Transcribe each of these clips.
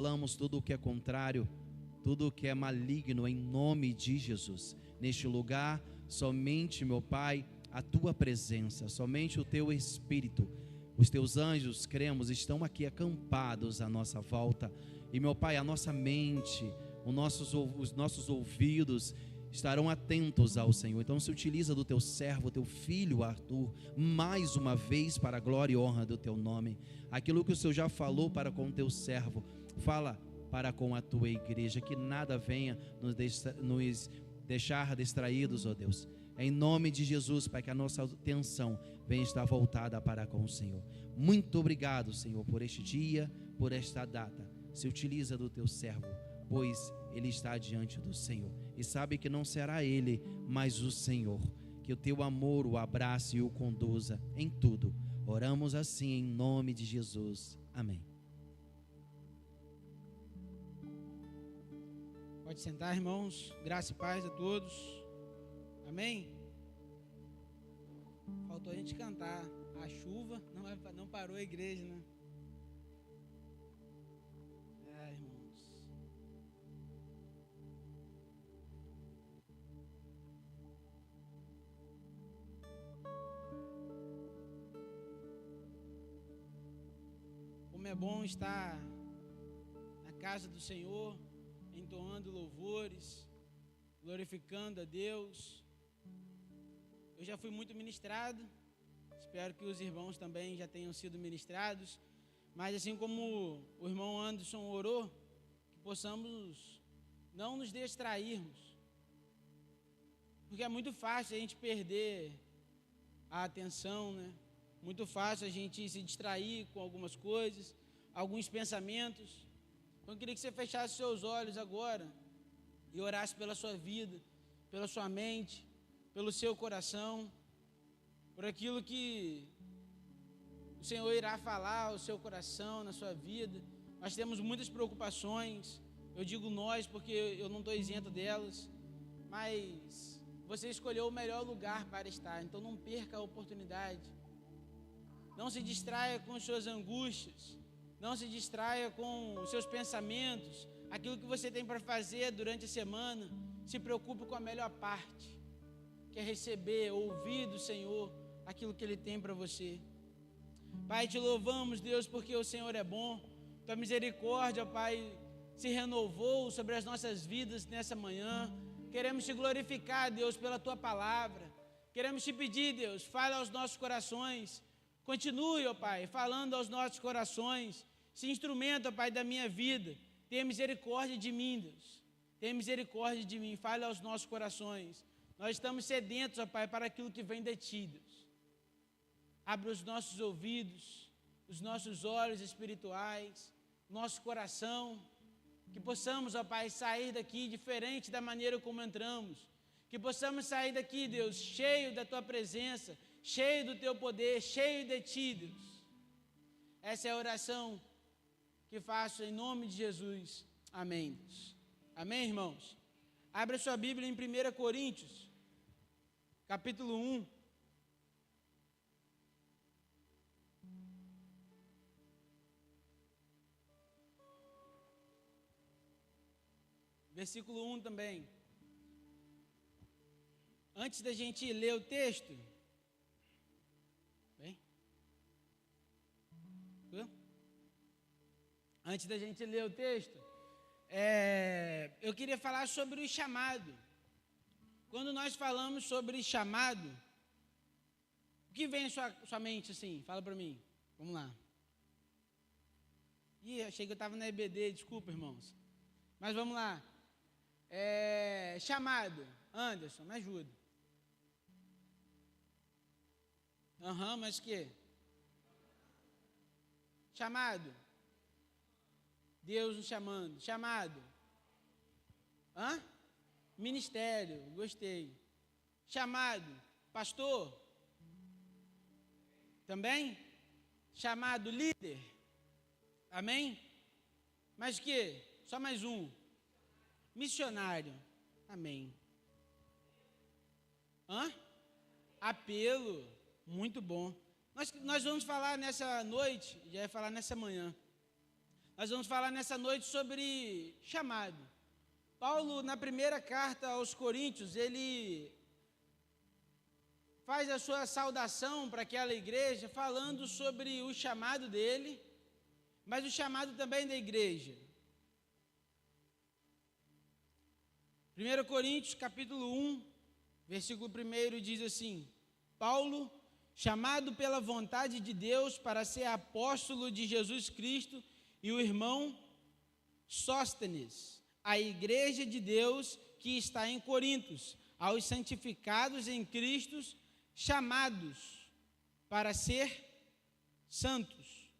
Falamos tudo o que é contrário, tudo o que é maligno em nome de Jesus. Neste lugar, somente, meu Pai, a Tua presença, somente o Teu Espírito, os Teus anjos, cremos, estão aqui acampados à nossa volta. E, meu Pai, a nossa mente, os nossos ouvidos estarão atentos ao Senhor. Então se utiliza do Teu servo, Teu filho Arthur, mais uma vez para a glória e honra do Teu nome. Aquilo que o Senhor já falou para com o Teu servo, fala para com a Tua igreja, que nada venha nos deixar distraídos, ó Deus. Em nome de Jesus, Pai, que a nossa atenção venha estar voltada para com o Senhor. Muito obrigado, Senhor, por este dia, por esta data. Se utiliza do Teu servo, pois ele está diante do Senhor. E sabe que não será ele, mas o Senhor. Que o Teu amor o abrace e o conduza em tudo. Oramos assim em nome de Jesus. Amém. Pode sentar, irmãos. Graça e paz a todos. Amém? Faltou a gente cantar. A chuva não parou a igreja, né? Irmãos. Como é bom estar na casa do Senhor, entoando louvores, glorificando a Deus. Eu já fui muito ministrado, espero que os irmãos também já tenham sido ministrados, mas assim como o irmão Anderson orou, que possamos não nos distrairmos, porque é muito fácil a gente perder a atenção, né? Muito fácil a gente se distrair com algumas coisas, alguns pensamentos. Então eu queria que você fechasse seus olhos agora e orasse pela sua vida, pela sua mente, pelo seu coração, por aquilo que o Senhor irá falar ao seu coração, na sua vida. Nós temos muitas preocupações, eu digo nós porque eu não estou isento delas, mas você escolheu o melhor lugar para estar, então não perca a oportunidade. Não se distraia com as suas angústias, não se distraia com os seus pensamentos, aquilo que você tem para fazer durante a semana. Se preocupe com a melhor parte, que é receber, ouvir do Senhor aquilo que Ele tem para você. Pai, te louvamos, Deus, porque o Senhor é bom. Tua misericórdia, Pai, se renovou sobre as nossas vidas nessa manhã. Queremos te glorificar, Deus, pela Tua palavra. Queremos te pedir, Deus, fale aos nossos corações. Continue, ó Pai, falando aos nossos corações. Se instrumento, ó Pai, da minha vida. Tenha misericórdia de mim, Deus. Tenha misericórdia de mim. Fale aos nossos corações. Nós estamos sedentos, ó Pai, para aquilo que vem de Ti, Deus. Abra os nossos ouvidos, os nossos olhos espirituais, nosso coração. Que possamos, ó Pai, sair daqui diferente da maneira como entramos. Que possamos sair daqui, Deus, cheio da Tua presença, cheio do Teu poder, cheio de Ti, Deus. Essa é a oração que faço em nome de Jesus. Amém, Deus. Amém, irmãos? Abra sua Bíblia em 1 Coríntios, capítulo 1. Versículo 1 também. Antes da gente ler o texto, bem? Antes da gente ler o texto, eu queria falar sobre o chamado. Quando nós falamos sobre chamado, o que vem em sua mente assim? Fala para mim. Vamos lá. Achei que eu estava na EBD, desculpa, irmãos. Mas vamos lá. Chamado. Anderson, me ajuda. Mas o quê? Chamado. Deus nos chamando. Chamado. Ministério. Gostei. Chamado. Pastor. Também? Chamado líder. Amém? Mas o quê? Só mais um. Missionário. Amém. Apelo. Muito bom. Nós vamos falar nessa noite, já ia falar nessa manhã. Nós vamos falar nessa noite sobre chamado. Paulo, na primeira carta aos Coríntios, ele faz a sua saudação para aquela igreja, falando sobre o chamado dele, mas o chamado também da igreja. 1 Coríntios, capítulo 1, versículo 1 diz assim: Paulo, chamado pela vontade de Deus para ser apóstolo de Jesus Cristo, e o irmão Sóstenes, a igreja de Deus que está em Corintos, aos santificados em Cristo, chamados para ser santos,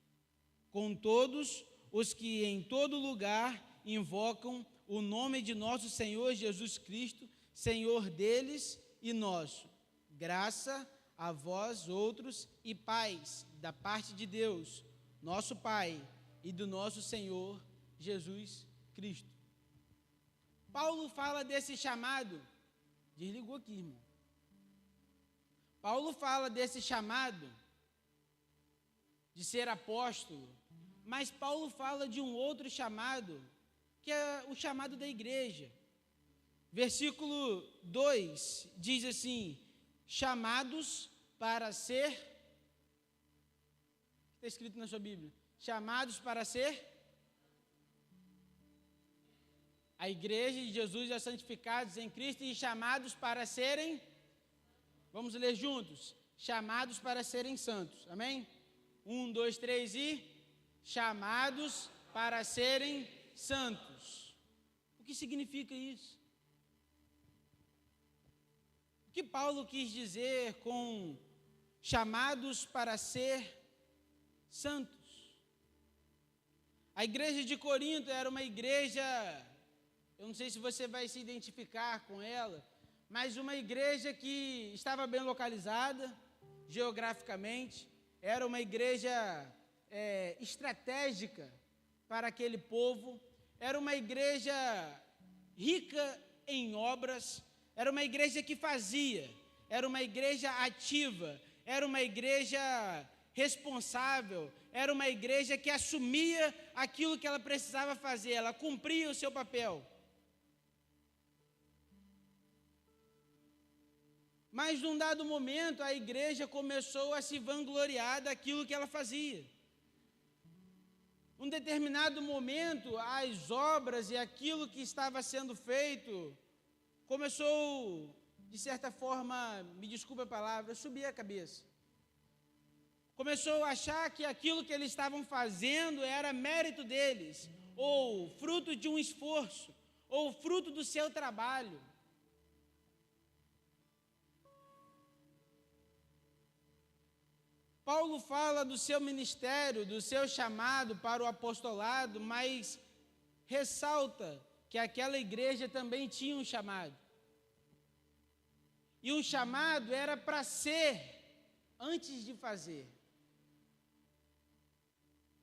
com todos os que em todo lugar invocam o nome de nosso Senhor Jesus Cristo, Senhor deles e nosso. Graça a vós outros e paz da parte de Deus, nosso Pai, e do nosso Senhor Jesus Cristo. Paulo fala desse chamado, desligou aqui, irmão. Paulo fala desse chamado de ser apóstolo, mas Paulo fala de um outro chamado, que é o chamado da igreja. Versículo 2 diz assim: chamados para ser, está escrito na sua Bíblia, chamados para ser a igreja de Jesus, os santificados em Cristo, e chamados para serem, vamos ler juntos, chamados para serem santos, amém? 1, 2, 3 e chamados para serem santos. O que significa isso? O que Paulo quis dizer com chamados para ser santos? A igreja de Corinto era uma igreja, eu não sei se você vai se identificar com ela, mas uma igreja que estava bem localizada geograficamente, era uma igreja estratégica para aquele povo, era uma igreja rica em obras, era uma igreja que fazia, era uma igreja ativa, era uma igreja responsável, era uma igreja que assumia aquilo que ela precisava fazer, ela cumpria o seu papel. Mas num dado momento a igreja começou a se vangloriar daquilo que ela fazia. Num determinado momento, as obras e aquilo que estava sendo feito começou, de certa forma, me desculpe a palavra, subir a cabeça. Começou a achar que aquilo que eles estavam fazendo era mérito deles, ou fruto de um esforço, ou fruto do seu trabalho. Paulo fala do seu ministério, do seu chamado para o apostolado, mas ressalta que aquela igreja também tinha um chamado. E o chamado era para ser antes de fazer.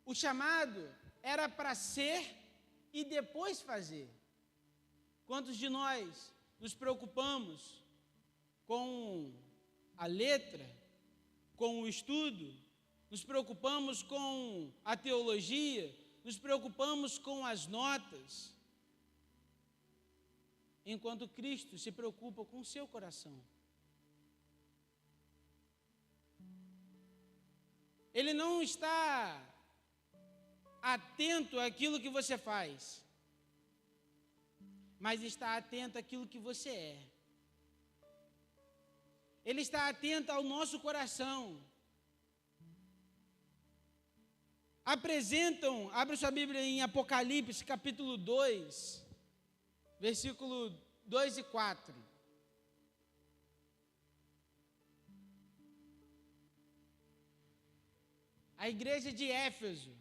O chamado era para ser e depois fazer. Quantos de nós nos preocupamos com a letra, com o estudo, nos preocupamos com a teologia, nos preocupamos com as notas, enquanto Cristo se preocupa com o seu coração. Ele não está atento àquilo que você faz, mas está atento àquilo que você é. Ele está atento ao nosso coração. Abre sua Bíblia em Apocalipse, capítulo 2, versículo 2 e 4. A igreja de Éfeso.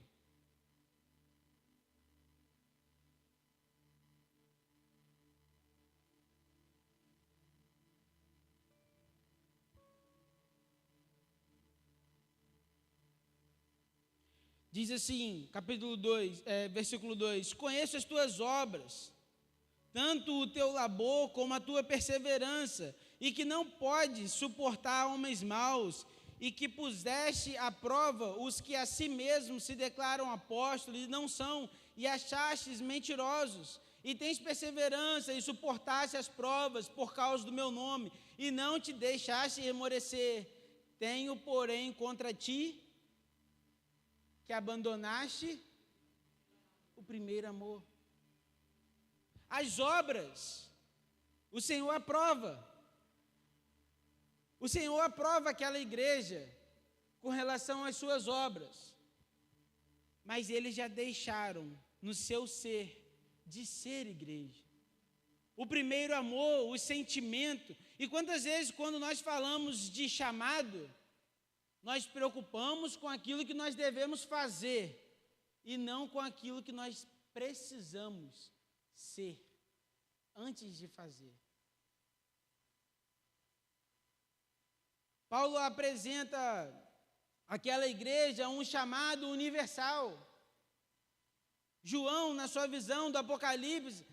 Diz assim, capítulo 2, versículo 2: conheço as tuas obras, tanto o teu labor como a tua perseverança, e que não podes suportar homens maus, e que puseste à prova os que a si mesmos se declaram apóstolos e não são, e achastes mentirosos, e tens perseverança e suportaste as provas por causa do meu nome, e não te deixaste remorecer. Tenho, porém, contra ti que abandonaste o primeiro amor. As obras, o Senhor aprova. O Senhor aprova aquela igreja com relação às suas obras, mas eles já deixaram no seu ser de ser igreja. O primeiro amor, o sentimento. E quantas vezes, quando nós falamos de chamado, nós preocupamos com aquilo que nós devemos fazer e não com aquilo que nós precisamos ser antes de fazer. Paulo apresenta àquela igreja um chamado universal. João, na sua visão do Apocalipse,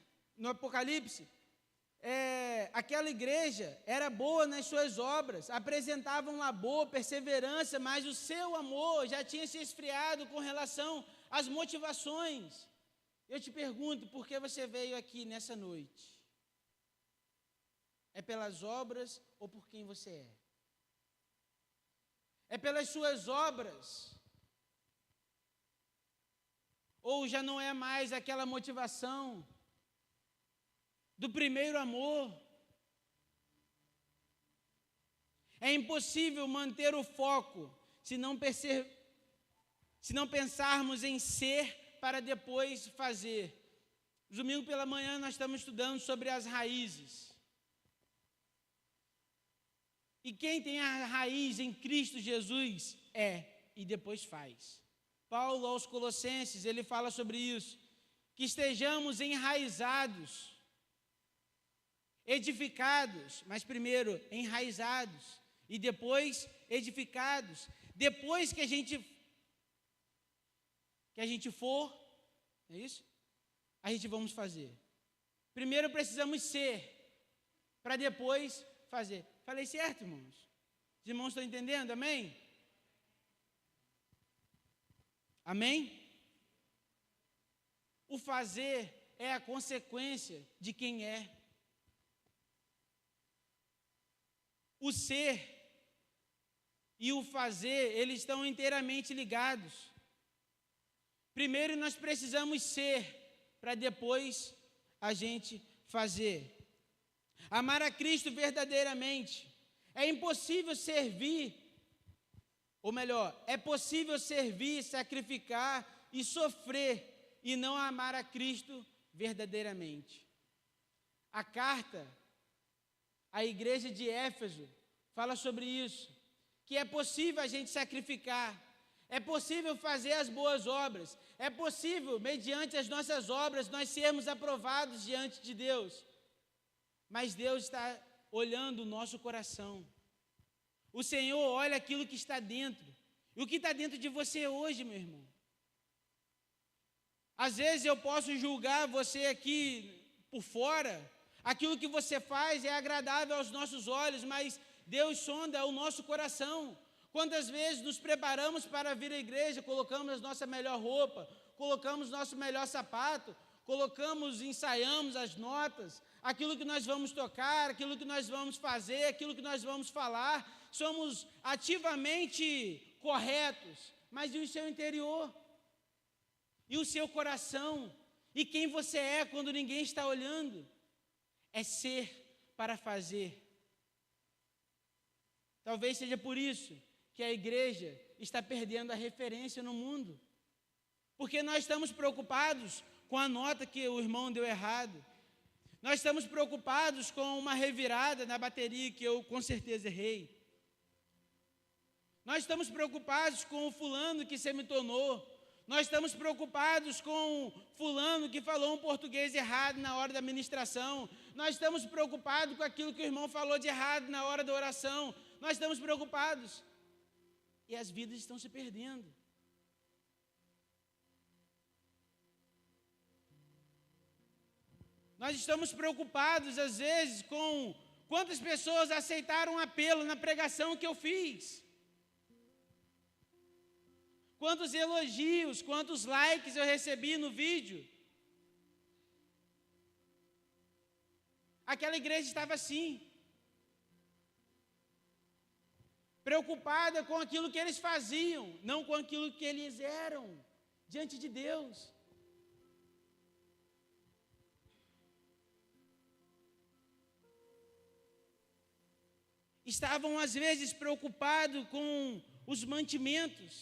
aquela igreja era boa nas suas obras, apresentava um labor, perseverança, mas o seu amor já tinha se esfriado com relação às motivações. Eu te pergunto, por que você veio aqui nessa noite? É pelas obras ou por quem você é? É pelas suas obras? Ou já não é mais aquela motivação do primeiro amor? É impossível manter o foco se não pensarmos em ser para depois fazer. Domingo pela manhã nós estamos estudando sobre as raízes. E quem tem a raiz em Cristo Jesus e depois faz. Paulo aos Colossenses, ele fala sobre isso, que estejamos enraizados, edificados, mas primeiro enraizados e depois edificados. Depois que a gente for, é isso? A gente vamos fazer. Primeiro precisamos ser, para depois fazer. Falei certo, irmãos? Os irmãos estão entendendo? Amém? Amém? O fazer é a consequência de quem é. O ser e o fazer, eles estão inteiramente ligados. Primeiro nós precisamos ser, para depois a gente fazer. Amar a Cristo verdadeiramente. É impossível servir, ou melhor, é possível servir, sacrificar e sofrer e não amar a Cristo verdadeiramente. A carta à igreja de Éfeso fala sobre isso, que é possível a gente sacrificar, é possível fazer as boas obras, é possível, mediante as nossas obras, nós sermos aprovados diante de Deus. Mas Deus está olhando o nosso coração. O Senhor olha aquilo que está dentro. E o que está dentro de você hoje, meu irmão? Às vezes eu posso julgar você aqui por fora. Aquilo que você faz é agradável aos nossos olhos, mas Deus sonda o nosso coração. Quantas vezes nos preparamos para vir à igreja, colocamos a nossa melhor roupa, colocamos nosso melhor sapato, ensaiamos as notas, aquilo que nós vamos tocar, aquilo que nós vamos fazer, aquilo que nós vamos falar, somos ativamente corretos, mas e o seu interior? E o seu coração? E quem você é quando ninguém está olhando? É ser para fazer. Talvez seja por isso que a igreja está perdendo a referência no mundo, porque nós estamos preocupados com a nota que o irmão deu errado. Nós estamos preocupados com uma revirada na bateria que eu com certeza errei. Nós estamos preocupados com o fulano que semitonou. Nós estamos preocupados com o fulano que falou um português errado na hora da ministração. Nós estamos preocupados com aquilo que o irmão falou de errado na hora da oração. Nós estamos preocupados. E as vidas estão se perdendo. Nós estamos preocupados, às vezes, com quantas pessoas aceitaram o apelo na pregação que eu fiz. Quantos elogios, quantos likes eu recebi no vídeo. Aquela igreja estava assim, preocupada com aquilo que eles faziam, não com aquilo que eles eram diante de Deus. Estavam às vezes preocupados com os mantimentos.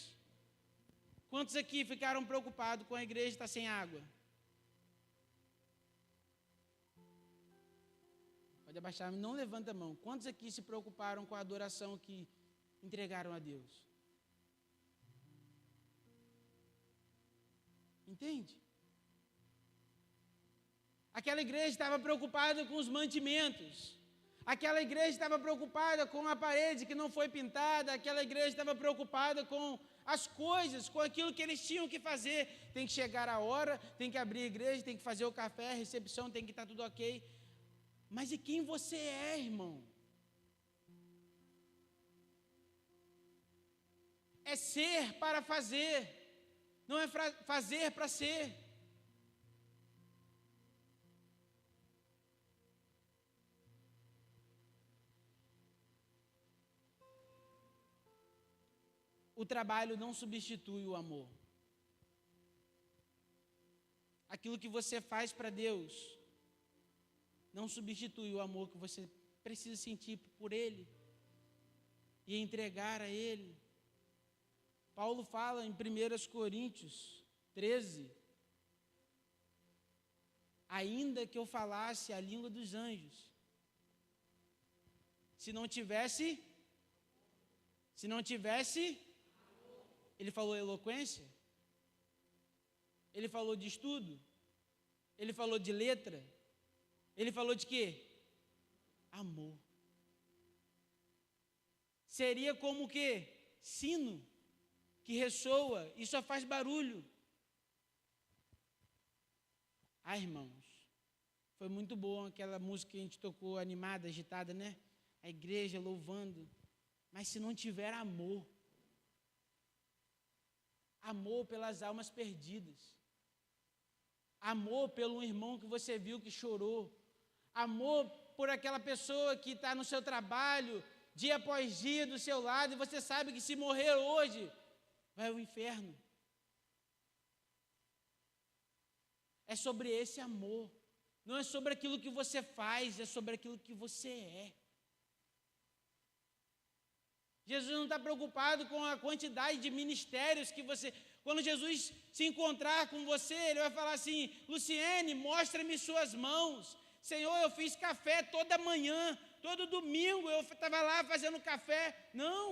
Quantos aqui ficaram preocupados com a igreja estar sem água? Pode abaixar, não levanta a mão. Quantos aqui se preocuparam com a adoração que entregaram a Deus? Entende? Aquela igreja estava preocupada com os mantimentos. Aquela igreja estava preocupada com a parede que não foi pintada. Aquela igreja estava preocupada com as coisas, com aquilo que eles tinham que fazer. Tem que chegar a hora, tem que abrir a igreja, tem que fazer o café, a recepção, tem que estar tudo ok. Mas e quem você é, irmão? É ser para fazer, não é fazer para ser. O trabalho não substitui o amor. Aquilo que você faz para Deus não substitui o amor que você precisa sentir por Ele e entregar a Ele. Paulo fala em 1 Coríntios 13: ainda que eu falasse a língua dos anjos, se não tivesse, ele falou eloquência, ele falou de estudo, ele falou de letra, ele falou de quê? Amor. Seria como o quê? Sino que ressoa e só faz barulho. Irmãos, foi muito bom aquela música que a gente tocou, animada, agitada, né? A igreja louvando. Mas se não tiver amor, amor pelas almas perdidas, amor pelo irmão que você viu que chorou, amor por aquela pessoa que está no seu trabalho, dia após dia do seu lado, e você sabe que se morrer hoje, vai ao inferno. É sobre esse amor, não é sobre aquilo que você faz, é sobre aquilo que você é. Jesus não está preocupado com a quantidade de ministérios que você... Quando Jesus se encontrar com você, Ele vai falar assim: Luciene, mostra-me suas mãos. Senhor, eu fiz café toda manhã, todo domingo eu estava lá fazendo café. Não.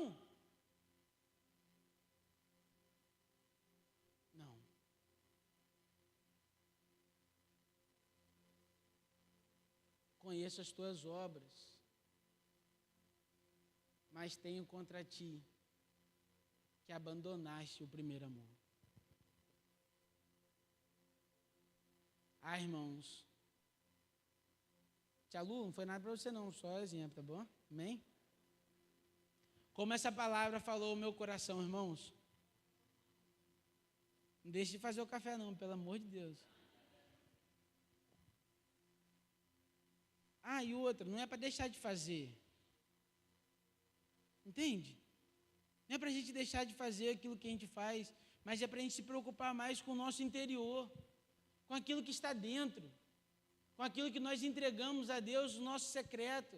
Não. Conheço as tuas obras, mas tenho contra ti que abandonaste o primeiro amor. Irmãos, tia Lu, não foi nada para você não, só exemplo, tá bom? Amém? Como essa palavra falou o meu coração, irmãos. Não deixe de fazer o café não, pelo amor de Deus. E outra, não é para deixar de fazer. Entende? Não é para a gente deixar de fazer aquilo que a gente faz, mas é para a gente se preocupar mais com o nosso interior, com aquilo que está dentro, com aquilo que nós entregamos a Deus, o nosso secreto.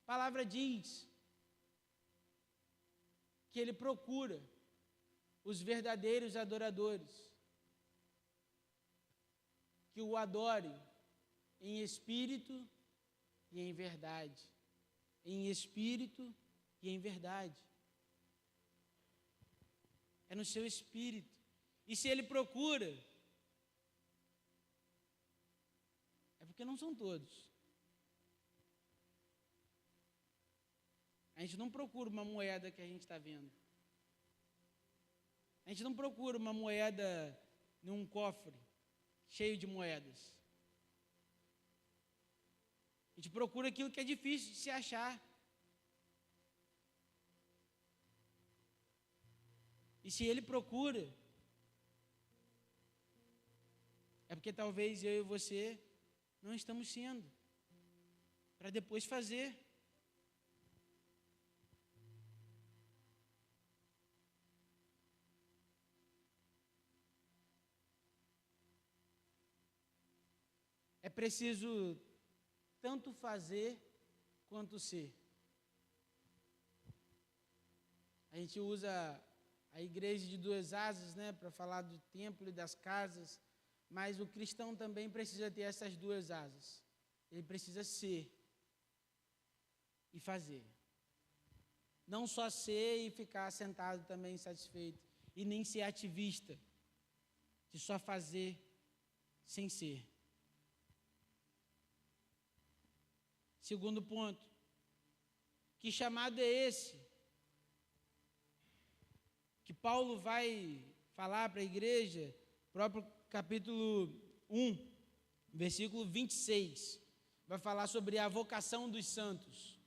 A palavra diz que Ele procura os verdadeiros adoradores, que o adorem em espírito e em verdade. Em espírito e em verdade. É no seu espírito. E se Ele procura, é porque não são todos. A gente não procura uma moeda que a gente está vendo. A gente não procura uma moeda num cofre cheio de moedas. A gente procura aquilo que é difícil de se achar. E se Ele procura, é porque talvez eu e você não estamos sendo, para depois fazer. É preciso tanto fazer quanto ser. A gente usa a igreja de duas asas, né, para falar do templo e das casas, mas o cristão também precisa ter essas duas asas. Ele precisa ser e fazer. Não só ser e ficar sentado também insatisfeito, e nem ser ativista, de só fazer sem ser. Segundo ponto, que chamado é esse que Paulo vai falar para a igreja, próprio capítulo 1, versículo 26, vai falar sobre a vocação dos santos.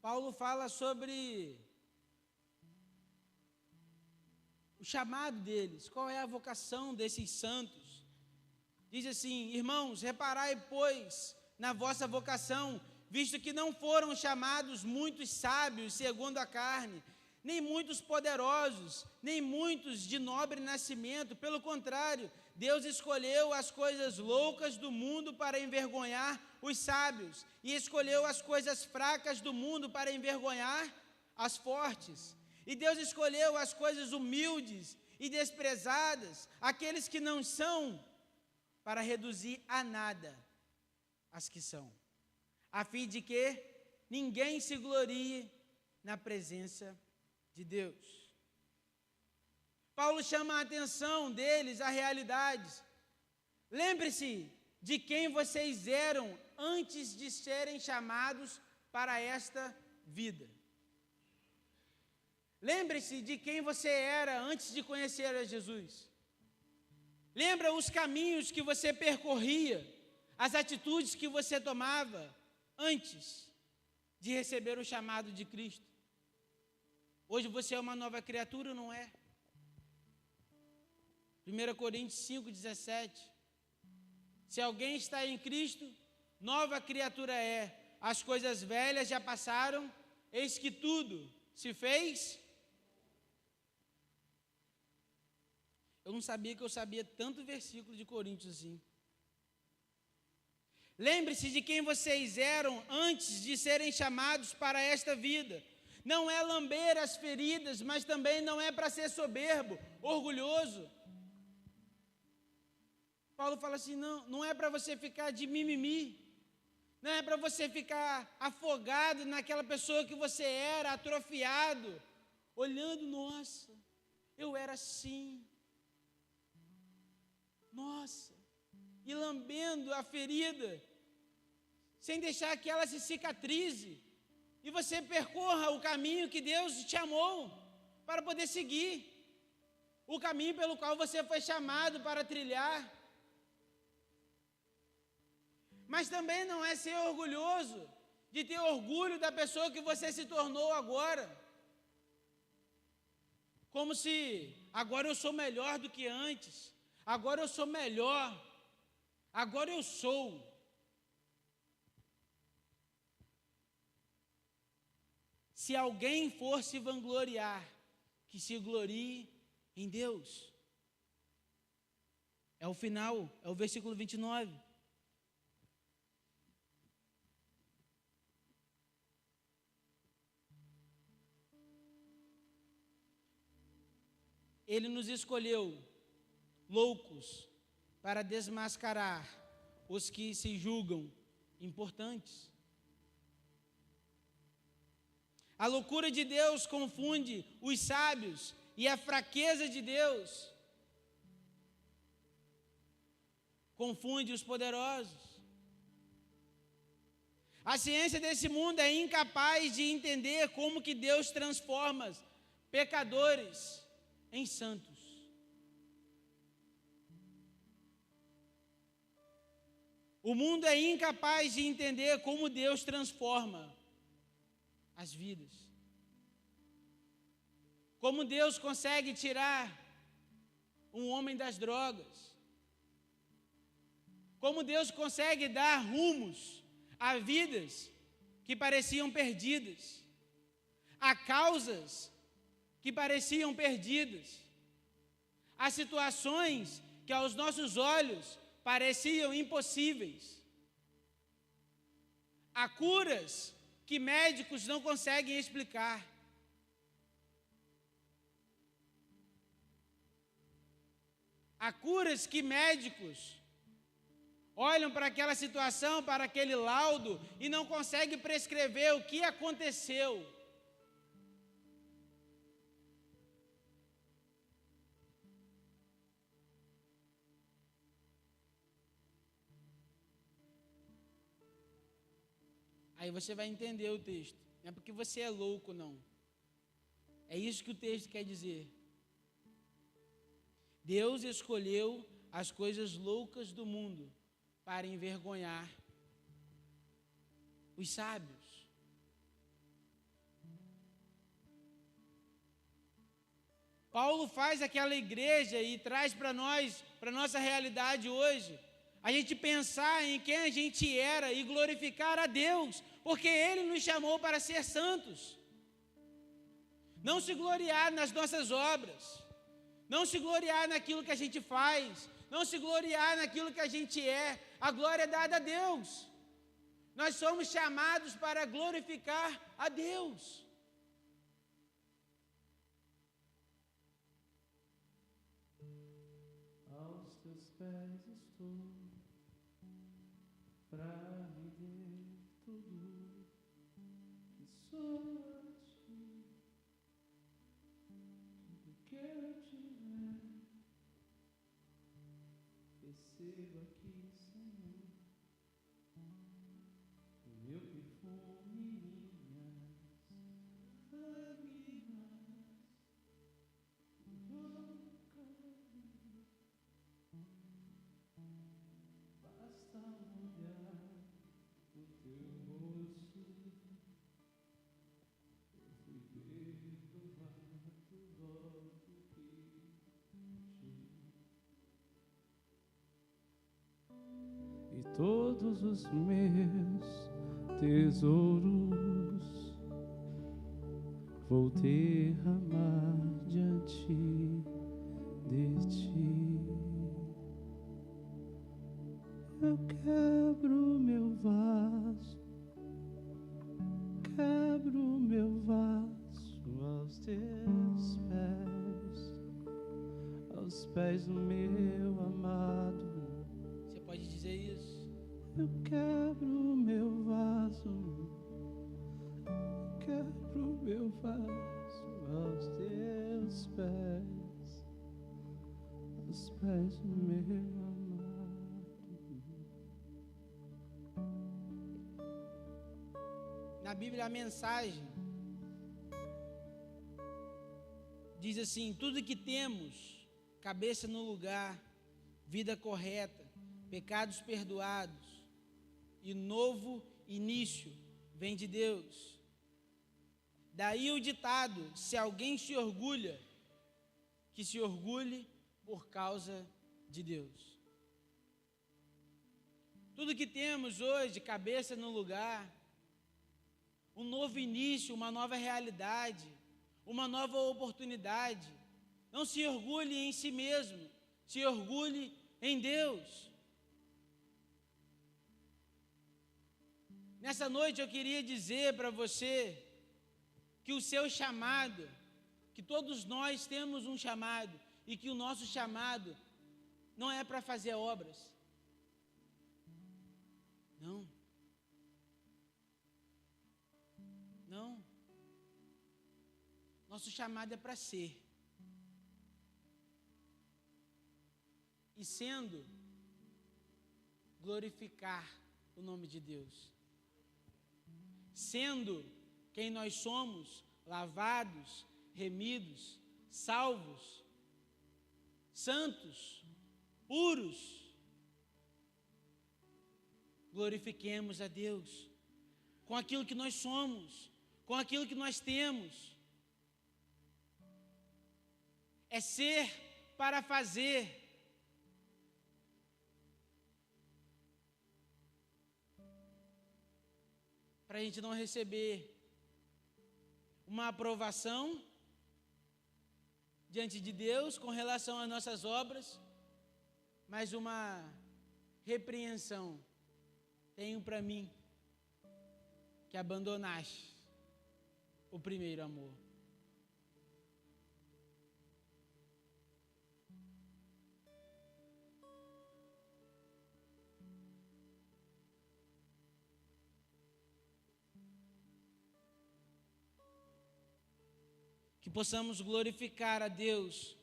Paulo fala sobre o chamado deles, qual é a vocação desses santos. Diz assim: irmãos, reparai, pois, na vossa vocação, visto que não foram chamados muitos sábios segundo a carne, nem muitos poderosos, nem muitos de nobre nascimento, pelo contrário, Deus escolheu as coisas loucas do mundo para envergonhar os sábios, e escolheu as coisas fracas do mundo para envergonhar as fortes. E Deus escolheu as coisas humildes e desprezadas, aqueles que não são, para reduzir a nada as que são, a fim de que ninguém se glorie na presença de Deus. Paulo chama a atenção deles a realidades. Lembre-se de quem vocês eram antes de serem chamados para esta vida. Lembre-se de quem você era antes de conhecer a Jesus. Lembra os caminhos que você percorria, as atitudes que você tomava antes de receber o chamado de Cristo. Hoje você é uma nova criatura, não é? 1 Coríntios 5,17. Se alguém está em Cristo, nova criatura é. As coisas velhas já passaram, eis que tudo se fez. Eu não sabia que eu sabia tanto versículo de Coríntios assim. Lembre-se de quem vocês eram antes de serem chamados para esta vida. Não é lamber as feridas, mas também não é para ser soberbo, orgulhoso. Paulo fala assim, não é para você ficar de mimimi, não é para você ficar afogado naquela pessoa que você era, atrofiado, olhando, nossa, eu era assim, nossa, e lambendo a ferida, sem deixar que ela se cicatrize, e você percorra o caminho que Deus te chamou para poder seguir, o caminho pelo qual você foi chamado para trilhar. Mas também não é ser orgulhoso, de ter orgulho da pessoa que você se tornou agora. Como se agora eu sou melhor do que antes, agora eu sou melhor, agora eu sou. Se alguém for se vangloriar, que se glorie em Deus. É o final, é o versículo 29. Ele nos escolheu loucos para desmascarar os que se julgam importantes. A loucura de Deus confunde os sábios e a fraqueza de Deus confunde os poderosos. A ciência desse mundo é incapaz de entender como que Deus transforma pecadores em santos. O mundo é incapaz de entender como Deus transforma as vidas. Como Deus consegue tirar um homem das drogas. Como Deus consegue dar rumos a vidas que pareciam perdidas, a causas que pareciam perdidas, a situações que aos nossos olhos pareciam impossíveis, a curas que médicos não conseguem explicar. Há curas que médicos olham para aquela situação, para aquele laudo e não conseguem prescrever o que aconteceu. Aí você vai entender o texto. Não é porque você é louco, não. É isso que o texto quer dizer. Deus escolheu as coisas loucas do mundo para envergonhar os sábios. Paulo faz aquela igreja e traz para nós, para a nossa realidade hoje, a gente pensar em quem a gente era e glorificar a Deus, porque Ele nos chamou para ser santos. Não se gloriar nas nossas obras, não se gloriar naquilo que a gente faz, não se gloriar naquilo que a gente é. A glória é dada a Deus. Nós somos chamados para glorificar a Deus. Aos teus pés estou, para viver tudo que sou a ti, tudo que eu tiver, recebo aqui, Senhor, o meu perfume, minhas lágrimas, basta olhar o teu rosto, eu fui perdoado logo que te vi. E todos os meus tesouros vou derramar diante de ti. Eu quebro meu vaso aos teus pés, aos pés do meu amado. Você pode dizer isso? Eu quebro meu vaso aos teus pés, aos pés do meu amado. Na Bíblia a mensagem diz assim: tudo que temos, cabeça no lugar, vida correta, pecados perdoados e novo início, vem de Deus. Daí o ditado: se alguém se orgulha, que se orgulhe por causa de Deus. Tudo que temos hoje, cabeça no lugar, um novo início, uma nova realidade, uma nova oportunidade. Não se orgulhe em si mesmo, se orgulhe em Deus. Nessa noite eu queria dizer para você que o seu chamado, que todos nós temos um chamado, e que o nosso chamado não é para fazer obras. Não. Não. Nosso chamado é para ser. E sendo, glorificar o nome de Deus. sendo quem nós somos, lavados, remidos, salvos, santos, puros, glorifiquemos a Deus com aquilo que nós somos, com aquilo que nós temos. É ser para fazer. Para a gente não receber uma aprovação diante de Deus com relação às nossas obras, mas uma repreensão. Tenho para mim que abandonaste o primeiro amor. Que possamos glorificar a Deus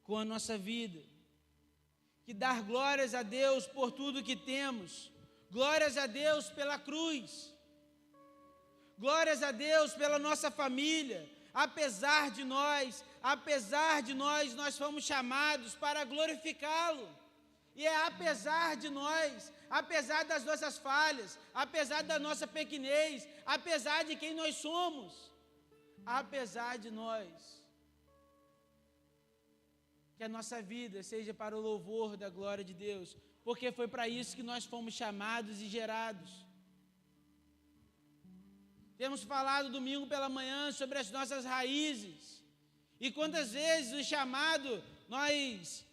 com a nossa vida, que dar glórias a Deus por tudo que temos, glórias a Deus pela cruz, glórias a Deus pela nossa família. Apesar de nós, nós fomos chamados para glorificá-lo. E é apesar de nós, apesar das nossas falhas, apesar da nossa pequenez, apesar de quem nós somos, apesar de nós, que a nossa vida seja para o louvor da glória de Deus, porque foi para isso que nós fomos chamados e gerados. Temos falado domingo pela manhã sobre as nossas raízes, e quantas vezes o chamado nós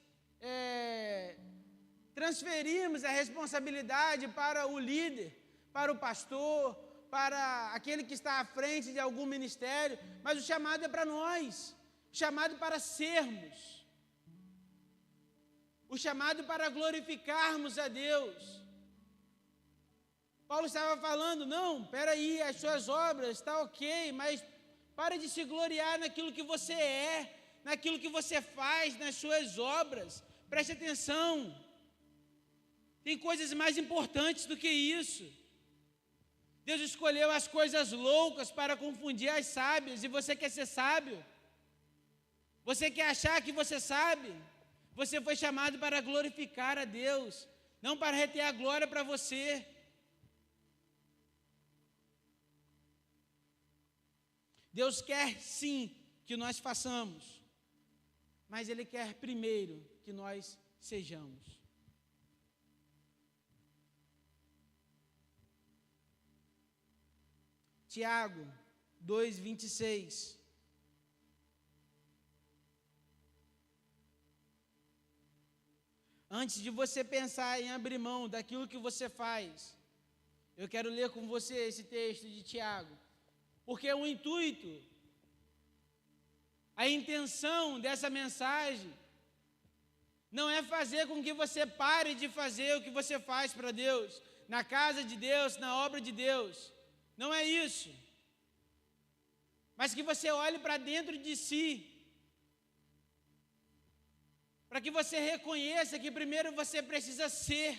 transferimos a responsabilidade para o líder, para o pastor, para aquele que está à frente de algum ministério, mas o chamado é para nós, o chamado para sermos, o chamado para glorificarmos a Deus. Paulo estava falando, não, peraí, as suas obras está ok, mas pare de se gloriar naquilo que você é, naquilo que você faz, nas suas obras. Preste atenção, tem coisas mais importantes do que isso. Deus escolheu as coisas loucas para confundir as sábias, e você quer ser sábio? Você quer achar que você sabe? Você foi chamado para glorificar a Deus, não para reter a glória para você. Deus quer sim que nós façamos, mas Ele quer primeiro que nós sejamos. Tiago 2:26. Antes de você pensar em abrir mão daquilo que você faz, eu quero ler com você esse texto de Tiago, porque o intuito, a intenção dessa mensagem não é fazer com que você pare de fazer o que você faz para Deus, na casa de Deus, na obra de Deus. Não é isso. Mas que você olhe para dentro de si, para que você reconheça que primeiro você precisa ser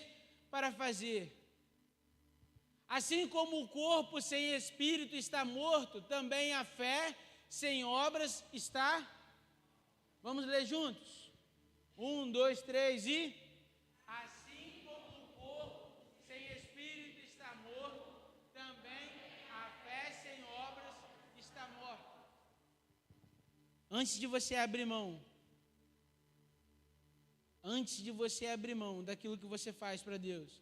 para fazer. Assim como o corpo sem espírito está morto, também a fé sem obras está. Vamos ler juntos? 1, 2, 3 e... Assim como o corpo sem espírito está morto, também a fé sem obras está morta. Antes de você abrir mão daquilo que você faz para Deus,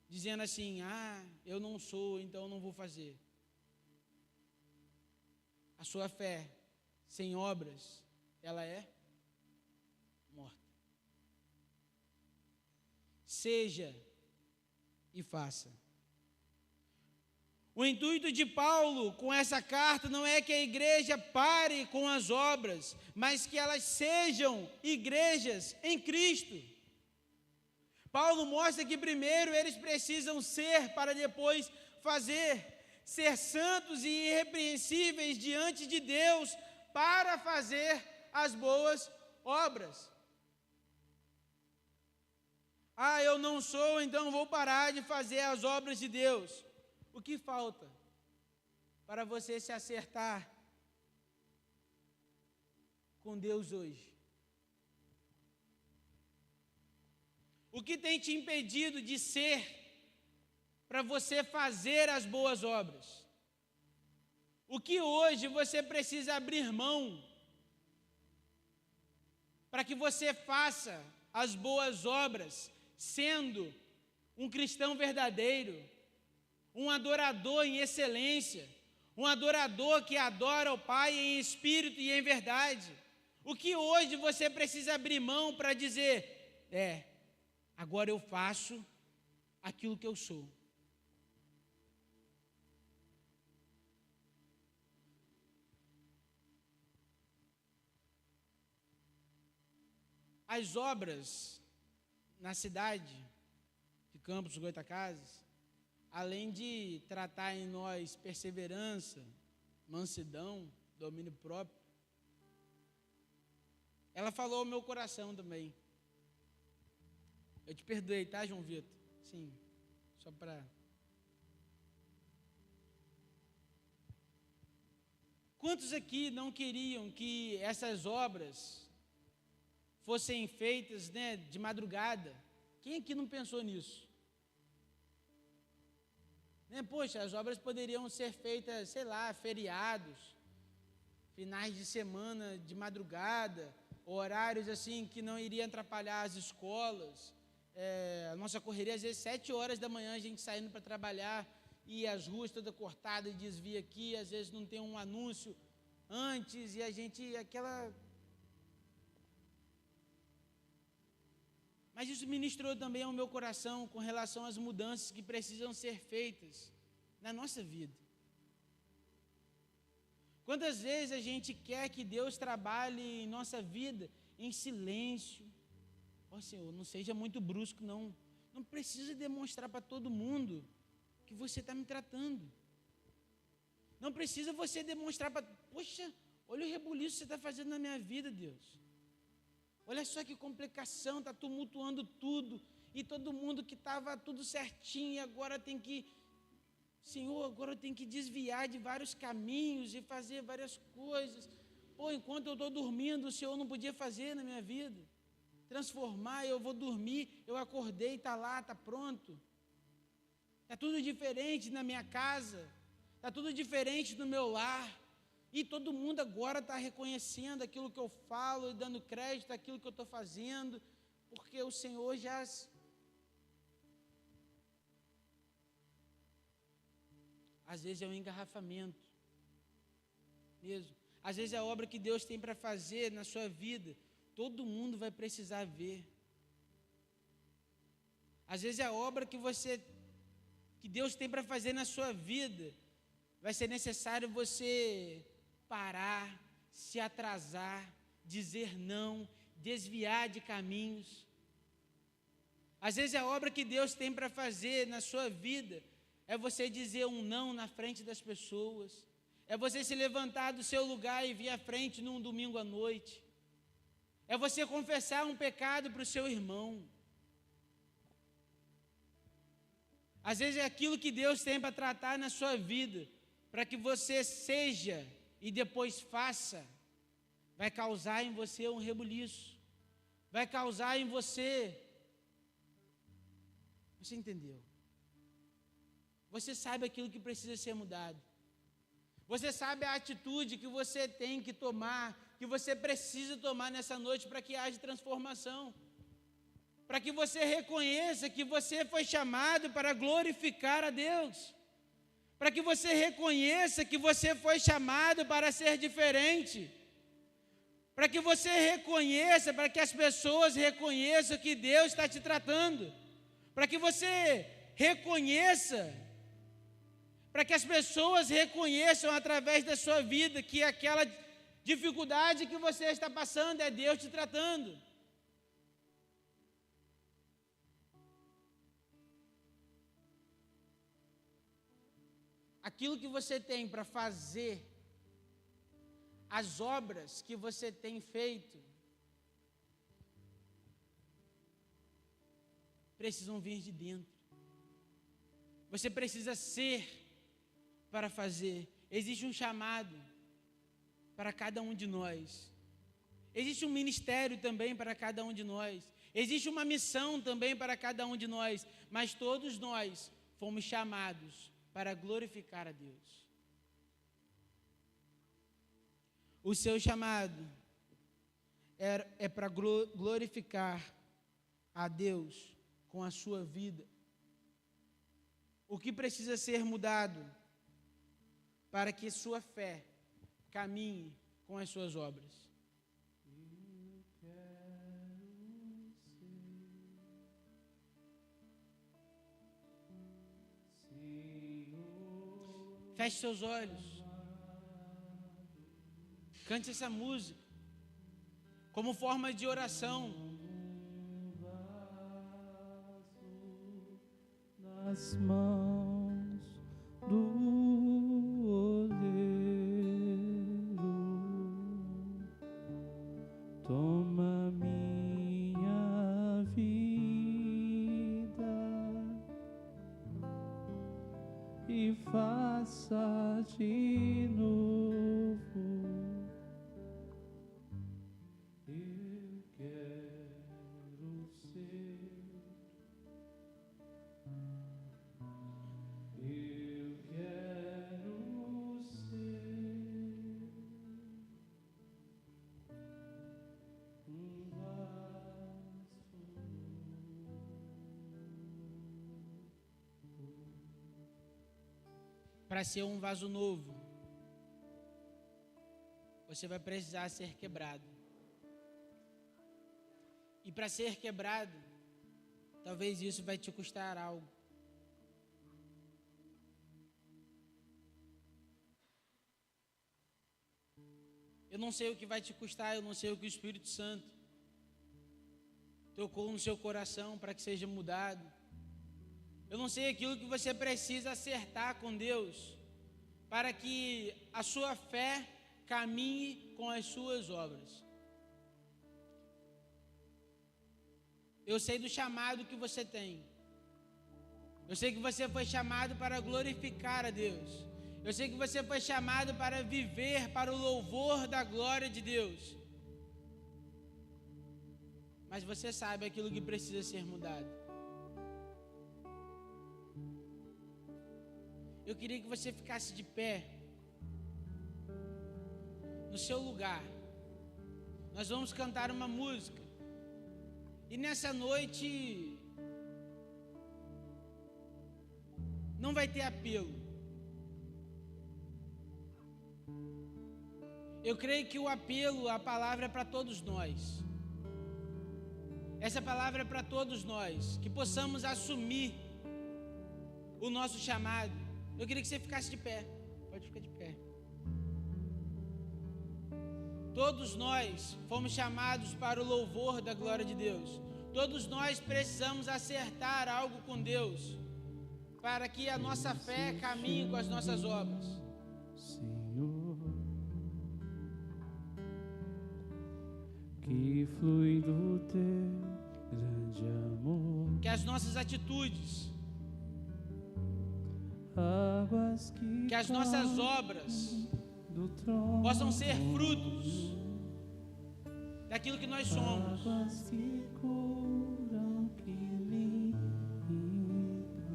dizendo assim, eu não sou, então não vou fazer. A sua fé sem obras, ela é morta. Seja e faça. O intuito de Paulo com essa carta não é que a igreja pare com as obras, mas que elas sejam igrejas em Cristo. Paulo mostra que primeiro eles precisam ser para depois fazer, ser santos e irrepreensíveis diante de Deus para fazer as boas obras. Eu não sou, então vou parar de fazer as obras de Deus. O que falta para você se acertar com Deus hoje? O que tem te impedido de ser para você fazer as boas obras? O que hoje você precisa abrir mão para que você faça as boas obras, sendo um cristão verdadeiro, um adorador em excelência, um adorador que adora o Pai em espírito e em verdade? O que hoje você precisa abrir mão para dizer, agora eu faço aquilo que eu sou? As obras na cidade de Campos dos Goytacazes, além de tratar em nós perseverança, mansidão, domínio próprio, ela falou ao meu coração também. Eu te perdoei, tá, João Vitor? Sim, só para... Quantos aqui não queriam que essas obras fossem feitas, de madrugada? Quem aqui não pensou nisso? Poxa, as obras poderiam ser feitas, sei lá, feriados, finais de semana de madrugada, horários assim que não iriam atrapalhar as escolas. A nossa correria, às vezes 7 horas da manhã, a gente saindo para trabalhar e as ruas todas cortadas, desvia aqui, às vezes não tem um anúncio antes e a gente, Mas isso ministrou também ao meu coração com relação às mudanças que precisam ser feitas na nossa vida. Quantas vezes a gente quer que Deus trabalhe em nossa vida em silêncio? Senhor, não seja muito brusco, não. Não precisa demonstrar para todo mundo que você está me tratando. Não precisa você demonstrar para... Poxa, olha o rebuliço que você está fazendo na minha vida, Deus. Olha só que complicação, está tumultuando tudo. E todo mundo que estava tudo certinho, agora tem que... Senhor, agora eu tenho que desviar de vários caminhos e fazer várias coisas. Enquanto eu estou dormindo, o Senhor não podia fazer na minha vida. Transformar, eu vou dormir, eu acordei, está lá, está pronto. Está tudo diferente na minha casa, está tudo diferente no meu lar. E todo mundo agora está reconhecendo aquilo que eu falo e dando crédito àquilo que eu estou fazendo, porque o Senhor já... Às vezes é um engarrafamento mesmo. Às vezes a obra que Deus tem para fazer na sua vida, todo mundo vai precisar ver. Às vezes a obra que Deus tem para fazer na sua vida, vai ser necessário você parar, se atrasar, dizer não, desviar de caminhos. Às vezes a obra que Deus tem para fazer na sua vida é você dizer um não na frente das pessoas, é você se levantar do seu lugar e vir à frente num domingo à noite, é você confessar um pecado para o seu irmão. Às vezes é aquilo que Deus tem para tratar na sua vida, para que você seja e depois faça, vai causar em você um rebuliço, vai causar em você... Você entendeu? Você sabe aquilo que precisa ser mudado. Você sabe a atitude que você tem que tomar, que você precisa tomar nessa noite para que haja transformação. Para que você reconheça que você foi chamado para glorificar a Deus. Para que você reconheça que você foi chamado para ser diferente. Para que você reconheça, para que as pessoas reconheçam que Deus está te tratando. Para que você reconheça, para que as pessoas reconheçam através da sua vida que aquela dificuldade que você está passando é Deus te tratando. Aquilo que você tem para fazer, as obras que você tem feito, precisam vir de dentro. Você precisa ser para fazer existe um chamado para cada um de nós. Existe um ministério também para cada um de nós. Existe uma missão também para cada um de nós. Mas todos nós fomos chamados para glorificar a Deus. O seu chamado é para glorificar a Deus com a sua vida. O que precisa ser mudado para que sua fé caminhe com as suas obras? Feche seus olhos. Cante essa música como forma de oração. Nas mãos do oleiro, toma minha vida e faça de novo. Eu quero ser. Eu quero ser um vaso. Para ser um vaso novo, você vai precisar ser quebrado. E para ser quebrado, talvez isso vai te custar algo. Eu não sei o que vai te custar, eu não sei o que o Espírito Santo tocou no seu coração para que seja mudado. Eu não sei aquilo que você precisa acertar com Deus para que a sua fé caminhe com as suas obras. Eu sei do chamado que você tem. Eu sei que você foi chamado para glorificar a Deus. Eu sei que você foi chamado para viver para o louvor da glória de Deus. Mas você sabe aquilo que precisa ser mudado. Eu queria que você ficasse de pé no seu lugar. Nós vamos cantar uma música. E nessa noite não vai ter apelo. Eu creio que o apelo, a palavra é para todos nós. Essa palavra é para todos nós, que possamos assumir o nosso chamado. Eu queria que você ficasse de pé. Pode ficar de pé. Todos nós fomos chamados para o louvor da glória de Deus. Todos nós precisamos acertar algo com Deus, para que a nossa fé caminhe com as nossas obras. Senhor, que flui do teu grande amor, Que as nossas atitudes, águas que as nossas obras do trono, possam ser frutos daquilo que nós somos. águas que curam, que limpam,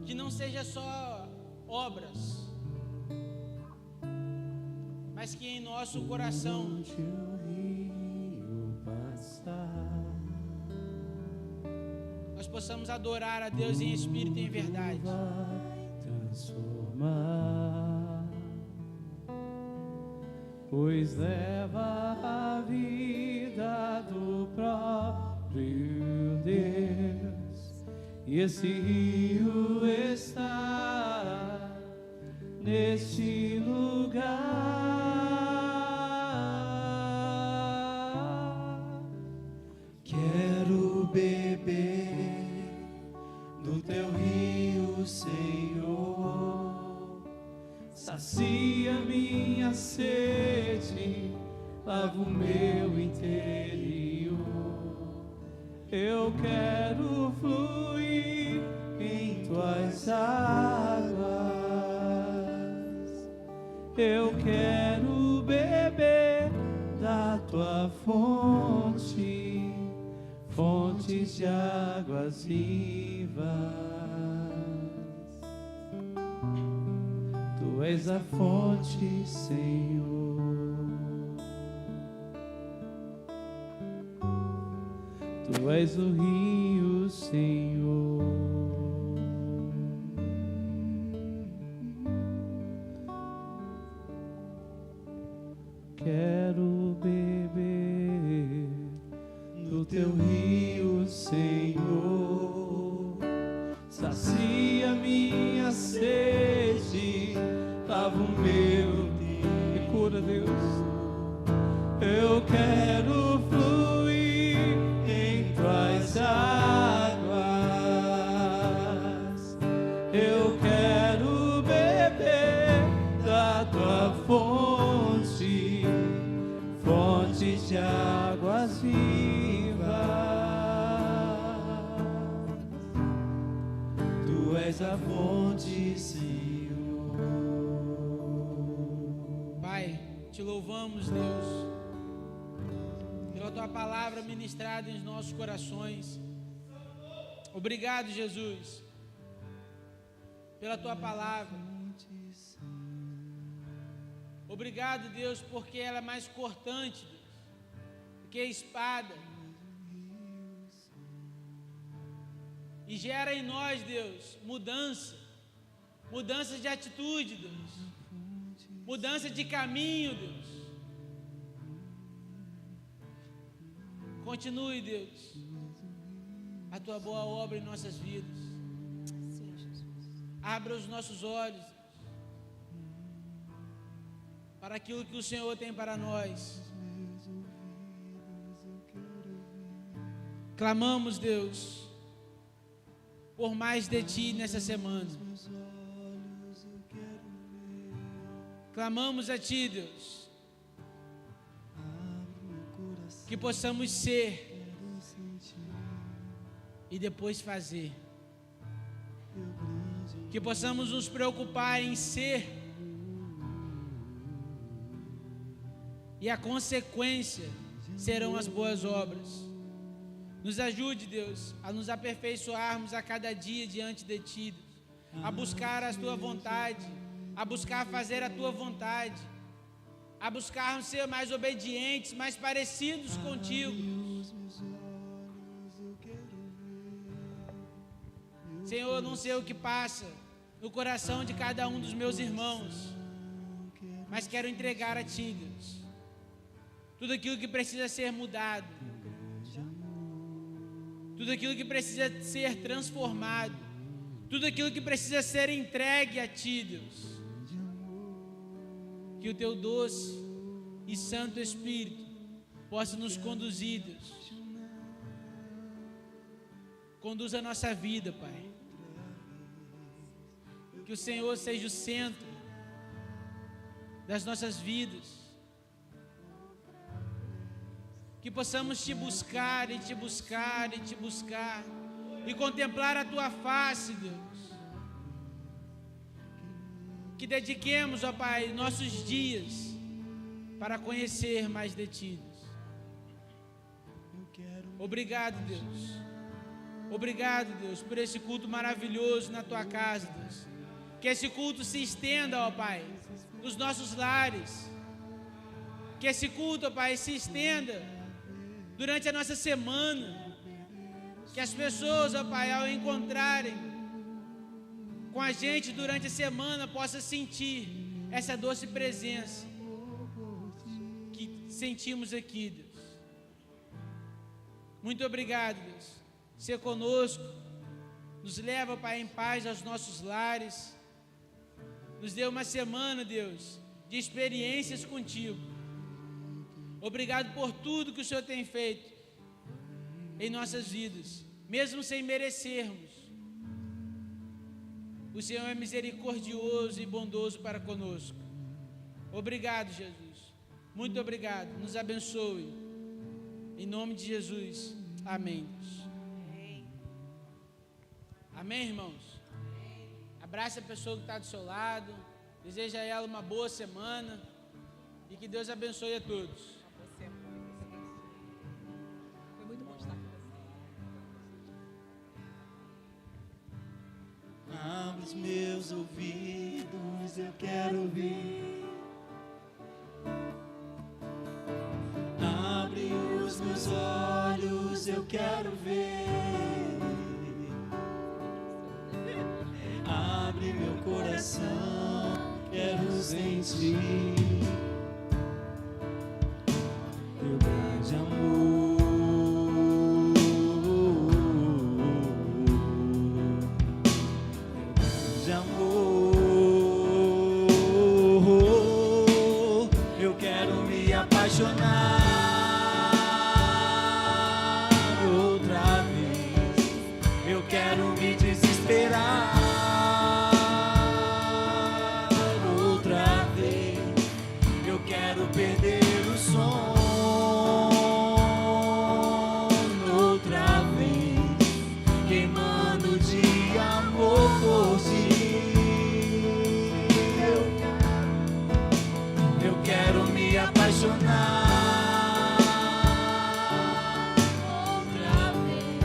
Que não seja só obras, mas que em nosso coração onde o rio passar, nós possamos adorar a Deus em espírito e em verdade. vai transformar, pois leva a vida do próprio Deus, e esse rio está neste lugar. Quero beber do teu rio, Senhor, sacia minha sede, lava o meu interior. Eu quero fluir em tuas águas, Eu quero beber da tua fonte, fontes de águas vivas. Tu és a fonte, Senhor. Tu és o rio, Senhor. Quero beber do teu rio, Senhor. Sacia minha sede, lava o meu dia. Me cura, Deus. Eu quero fluir em tuas águas. Eu quero beber da tua fonte, fontes de águas vivas. Tu és a fonte, Senhor. Pai, te louvamos, Deus, pela tua palavra ministrada em nossos corações. Obrigado, Jesus, pela tua palavra. Obrigado, Deus, porque ela é mais cortante, Deus, do que a espada. E gera em nós, Deus, mudança de atitude, Deus, mudança de caminho, Deus. Continue, Deus, a tua boa obra em nossas vidas. Abra os nossos olhos para aquilo que o Senhor tem para nós. Clamamos, Deus, por mais de Ti nessa semana. Clamamos a Ti, Deus, que possamos ser e depois fazer. Que possamos nos preocupar em ser, e a consequência serão as boas obras. Nos ajude, Deus, a nos aperfeiçoarmos a cada dia diante de Ti, Deus, a buscar a Tua vontade, a buscar fazer a Tua vontade, a buscarmos ser mais obedientes, mais parecidos contigo. Senhor, não sei o que passa no coração de cada um dos meus irmãos, mas quero entregar a Ti, Deus, tudo aquilo que precisa ser mudado, tudo aquilo que precisa ser transformado, tudo aquilo que precisa ser entregue a Ti, Deus. Que o Teu doce e Santo Espírito possa nos conduzir, Deus. Conduza a nossa vida, Pai. Que o Senhor seja o centro das nossas vidas. Que possamos Te buscar e Te buscar e Te buscar e contemplar a Tua face, Deus. Que dediquemos, ó Pai, nossos dias para conhecer mais de Ti, Deus. Obrigado, Deus. Obrigado, Deus, por esse culto maravilhoso na Tua casa, Deus. Que esse culto se estenda, ó Pai, nos nossos lares. Que esse culto, ó Pai, se estenda durante a nossa semana. Que as pessoas, ó Pai, ao encontrarem com a gente durante a semana, possam sentir essa doce presença que sentimos aqui, Deus. Muito obrigado, Deus. Ser conosco, nos leva, Pai, em paz aos nossos lares. Nos dê uma semana, Deus, de experiências contigo. Obrigado por tudo que o Senhor tem feito em nossas vidas, mesmo sem merecermos. O Senhor é misericordioso e bondoso para conosco. Obrigado, Jesus. Muito obrigado. Nos abençoe. Em nome de Jesus. Amém. Amém, irmãos? Abraça a pessoa que está do seu lado. Desejo a ela uma boa semana e que Deus abençoe a todos. Foi muito bom estar com você. Abre os meus ouvidos, eu quero ouvir. Abre os meus olhos, eu quero ver. Abre meu coração, quero sentir teu grande amor. De amor, eu quero me apaixonar outra vez, eu quero me desesperar outra vez, eu quero perder o sono outra vez, queimando de amor por ti. Eu quero me apaixonar outra vez,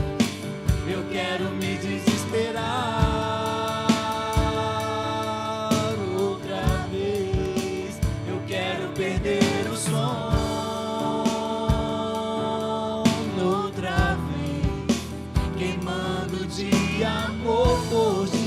eu quero me desesperar outra vez, eu quero perder o sono outra vez, queimando de amor por ti.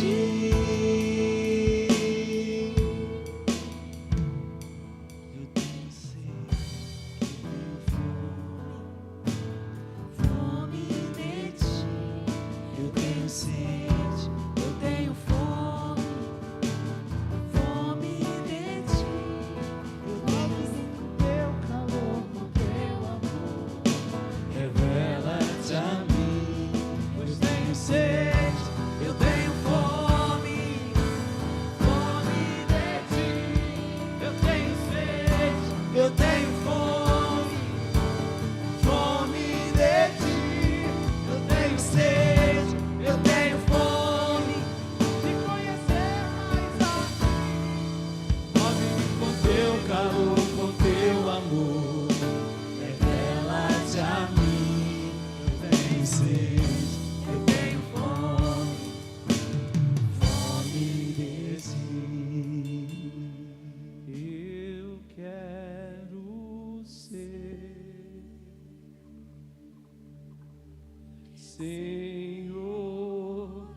Senhor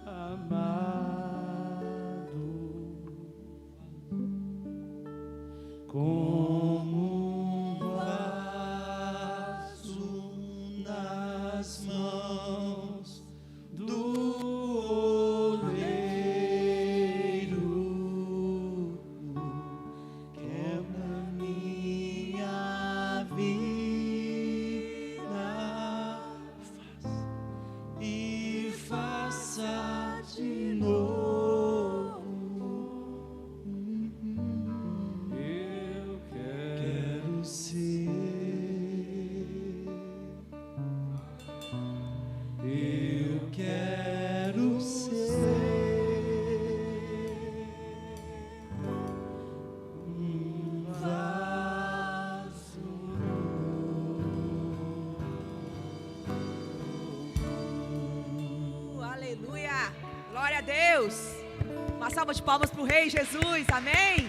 amado, como um vaso nas mãos do oleiro, quebra minha vida e faça de novo. Eu quero ser. Eu quero ser um vaso Aleluia! Glória a Deus! Uma salva de palmas para o Rei Jesus, amém?